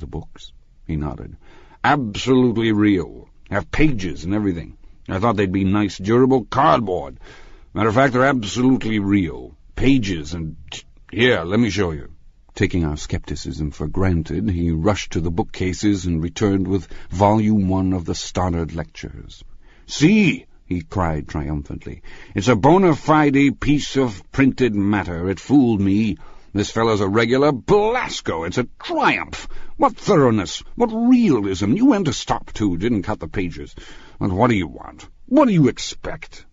"The books?" He nodded. "Absolutely real. Have pages and everything. I thought they'd be nice, durable cardboard. Matter of fact, they're absolutely real. Pages and... Here, let me show you." Taking our skepticism for granted, he rushed to the bookcases and returned with Volume 1 of the Stoddard Lectures. "See!" he cried triumphantly. "It's a bona fide piece of printed matter. It fooled me. This fellow's a regular Belasco. It's a triumph. What thoroughness! What realism! You went to stop, too, didn't cut the pages. And what do you want? What do you expect?"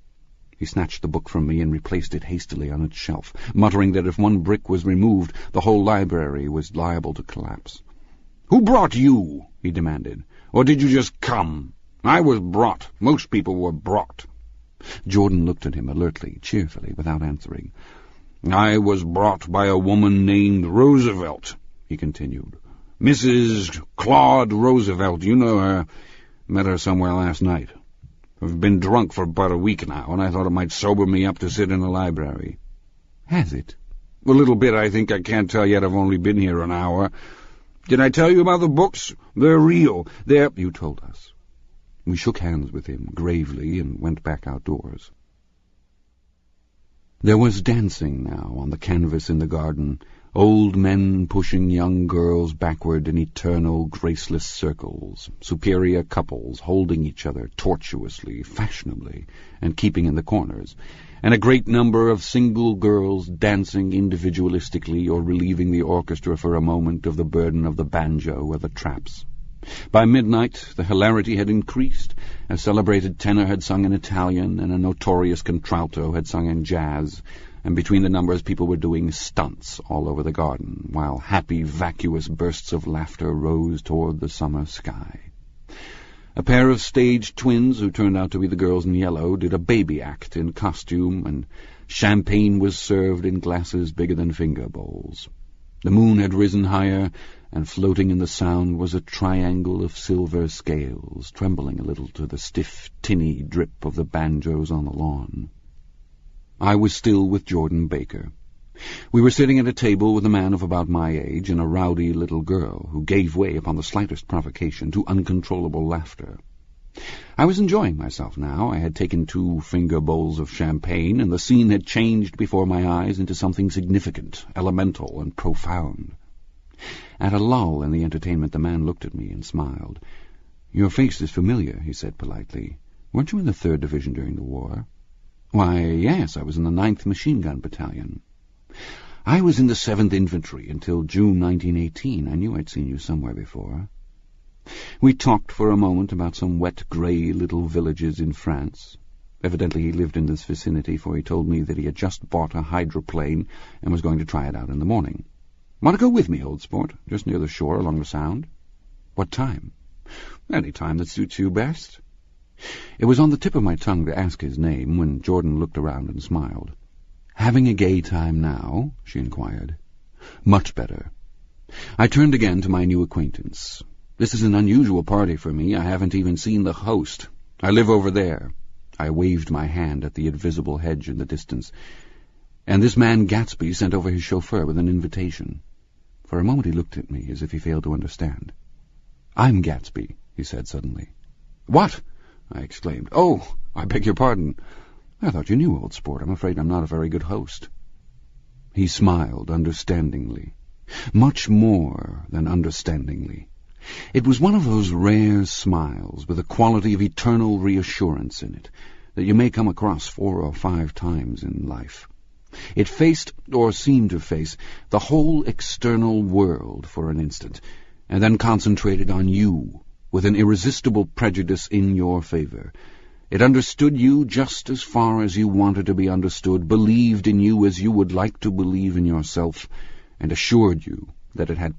He snatched the book from me and replaced it hastily on its shelf, muttering that if one brick was removed, the whole library was liable to collapse. "Who brought you?" he demanded. "Or did you just come? I was brought. Most people were brought." Jordan looked at him alertly, cheerfully, without answering. "I was brought by a woman named Roosevelt," he continued. "Mrs. Claude Roosevelt. You know her. Met her somewhere last night. I've been drunk for about a week now, and I thought it might sober me up to sit in the library." "Has it?" "A little bit, I think. I can't tell yet. I've only been here an hour. Did I tell you about the books? They're real. They're—" "You told us." We shook hands with him gravely and went back outdoors. There was dancing now on the canvas in the garden, old men pushing young girls backward in eternal, graceless circles, superior couples holding each other tortuously, fashionably, and keeping in the corners, and a great number of single girls dancing individualistically or relieving the orchestra for a moment of the burden of the banjo or the traps. By midnight the hilarity had increased. A celebrated tenor had sung in Italian, and a notorious contralto had sung in jazz, and between the numbers people were doing stunts all over the garden, while happy, vacuous bursts of laughter rose toward the summer sky. A pair of stage twins, who turned out to be the girls in yellow, did a baby act in costume, and champagne was served in glasses bigger than finger bowls. The moon had risen higher, and floating in the sound was a triangle of silver scales, trembling a little to the stiff, tinny drip of the banjos on the lawn. I was still with Jordan Baker. We were sitting at a table with a man of about my age and a rowdy little girl, who gave way upon the slightest provocation to uncontrollable laughter. I was enjoying myself now. I had taken 2 finger bowls of champagne, and the scene had changed before my eyes into something significant, elemental, and profound. At a lull in the entertainment, the man looked at me and smiled. "Your face is familiar," he said politely. "Weren't you in the 3rd Division during the war?" "Why, yes, I was in the 9th Machine Gun Battalion." "I was in the 7th Infantry until June 1918. I knew I'd seen you somewhere before." We talked for a moment about some wet, grey little villages in France. Evidently he lived in this vicinity, for he told me that he had just bought a hydroplane and was going to try it out in the morning. "Want to go with me, old sport? Just near the shore along the Sound." "What time?" "Any time that suits you best." It was on the tip of my tongue to ask his name when Jordan looked around and smiled. "Having a gay time now?" she inquired. "Much better." I turned again to my new acquaintance. "This is an unusual party for me. I haven't even seen the host. I live over there." I waved my hand at the invisible hedge in the distance. "And this man Gatsby sent over his chauffeur with an invitation." For a moment he looked at me as if he failed to understand. "I'm Gatsby," he said suddenly. "What?" I exclaimed. "Oh, I beg your pardon. I thought you knew, old sport. I'm afraid I'm not a very good host." He smiled understandingly, much more than understandingly. It was one of those rare smiles with a quality of eternal reassurance in it that you may come across 4 or 5 times in life. It faced, or seemed to face, the whole external world for an instant, and then concentrated on you with an irresistible prejudice in your favor. It understood you just as far as you wanted to be understood, believed in you as you would like to believe in yourself, and assured you that it had